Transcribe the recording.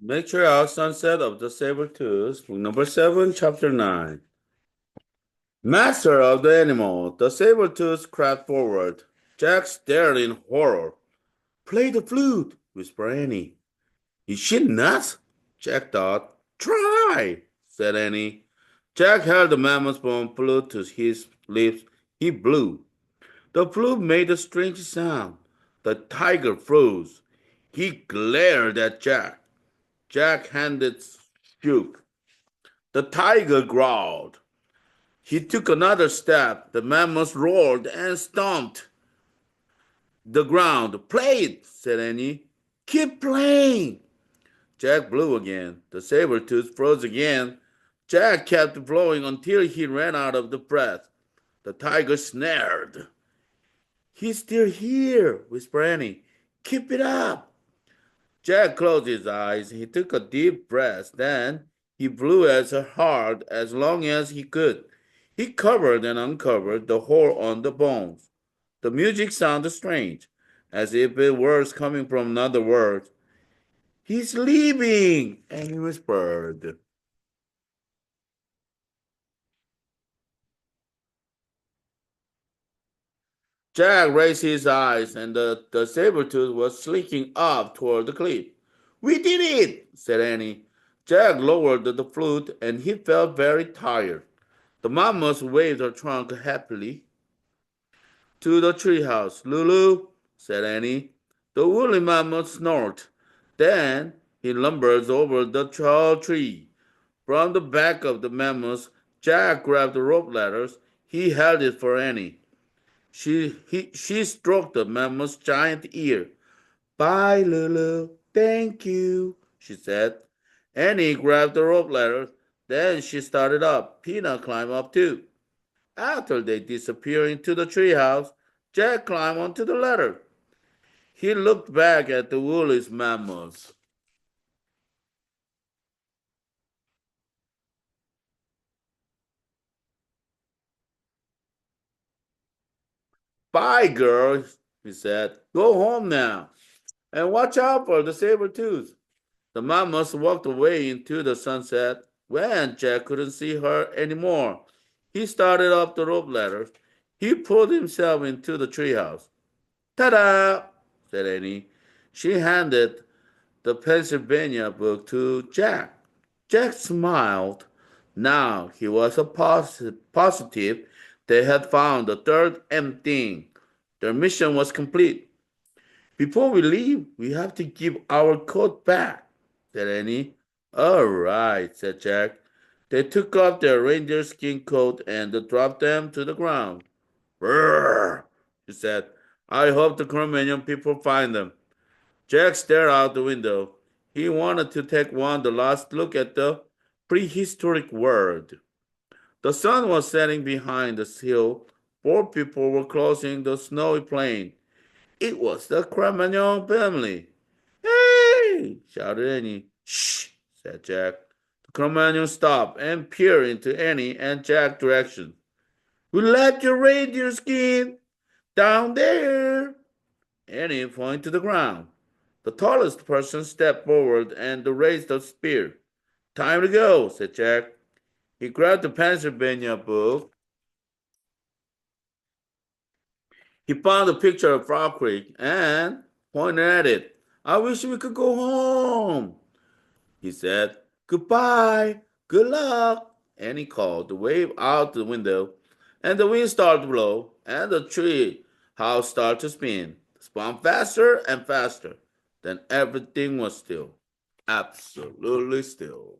MTH Sunset of the Sabertooth, book number 7, chapter 9. Master of the animal, the Sabertooth crept forward. Jack stared in horror. Play the flute, whispered Annie. Is she nuts? Jack thought. Try, said Annie. Jack held the mammoth bone flute to his lips. He blew. The flute made a strange sound. The tiger froze. He glared at Jack. Jack handed shook. The tiger growled. He took another step. The mammoth roared and stomped the ground. Play it, said Annie. Keep playing. Jack blew again. The saber-tooth froze again. Jack kept blowing until he ran out of the breath. The tiger snared. He's still here, whispered Annie. Keep it up. Jack closed his eyes. He took a deep breath. Then he blew as hard as long as he could. He covered and uncovered the hole on the bones. The music sounded strange, as if it was coming from another world. He's leaving, and he whispered. Jack raised his eyes, and the saber-tooth was slinking up toward the cliff. We did it, said Annie. Jack lowered the flute, and he felt very tired. The mammoth waved her trunk happily to the treehouse. Lulu, said Annie. The woolly mammoth snorted. Then he lumbered over the tall tree. From the back of the mammoth, Jack grabbed the rope ladders. He held it for Annie. She stroked the mammoth's giant ear. Bye, Lulu. Thank you, she said. Annie grabbed the rope ladder. Then she started up. Peanut climbed up too. After they disappeared into the treehouse, Jack climbed onto the ladder. He looked back at the woolly mammoth. Bye, girls, he said. Go home now. And watch out for the saber-tooth. The mammoth walked away into the sunset. When Jack couldn't see her anymore, he started up the rope ladder. He pulled himself into the treehouse. Ta-da! said Annie. She handed the Pennsylvania book to Jack. Jack smiled. Now he was positive they had found the third M thing. Their mission was complete. Before we leave, we have to give our coat back, said Annie. All right, said Jack. They took off their reindeer skin coat and dropped them to the ground. Brrr, she said. I hope the Cro-Magnon people find them. Jack stared out the window. He wanted to take one last look at the prehistoric world. The sun was setting behind the hill. 4 people were crossing the snowy plain. It was the Cro-Magnon family. Hey! shouted Annie. Shh, said Jack. The Cro-Magnon stopped and peered into Annie and Jack's direction. We left your reindeer skin down there. Annie pointed to the ground. The tallest person stepped forward and raised a spear. Time to go, said Jack. He grabbed the Pennsylvania book. He found a picture of Frog Creek and pointed at it. I wish we could go home, he said. Goodbye, good luck, Annie called. The wave out the window, and the wind started to blow, and the tree house started to spin. Spun faster and faster. Then everything was still. Absolutely still.